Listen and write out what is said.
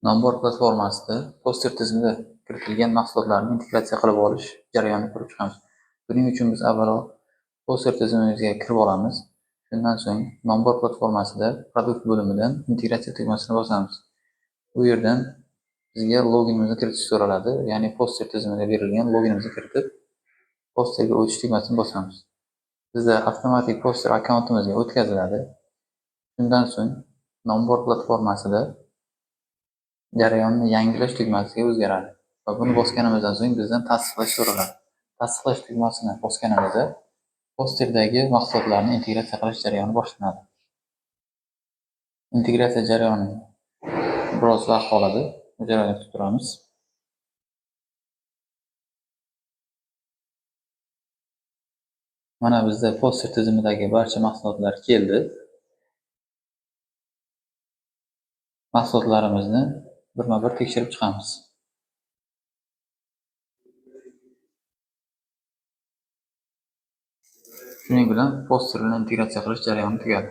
Nonbor platformasida poster tizimida kiritilgan mahsulotlarni integratsiya qilib olish jarayonini ko'rib chiqamiz. Buning uchun biz avvalo poster tizimimizga kirib olamiz. Shundan so'ng Nonbor platformasida produkt bo'limidan integratsiya tugmasini bosamiz. Bu yerdan bizga loginimizni kiritish so'raladi, ya'ni poster tizimiga berilgan loginimizni kiritib, posterga o'tish tugmasini bosamiz. Bizda avtomatik poster akkauntimizga o'tkaziladi. Shundan so'ng Nonbor platformasida jarayonni yangilash tugmasiga o'zgaradi va buni bosganimizdan so'ng bizdan tasdiqlash so'raladi. Tasdiqlash tugmasini bosganimizda posterdagi mahsulotlarni integratsiya qilish jarayoni boshlanadi. Integratsiya jarayoni biroz vaqt oladi. Jarayonni kutib turamiz. Mana bizda poster tizimidagi barcha mahsulotlar keldi. Mahsulotlarimizni birma-bir tekshirib chiqamiz. Shuning bilan poster bilan integratsiya qilish jarayoni tugadi.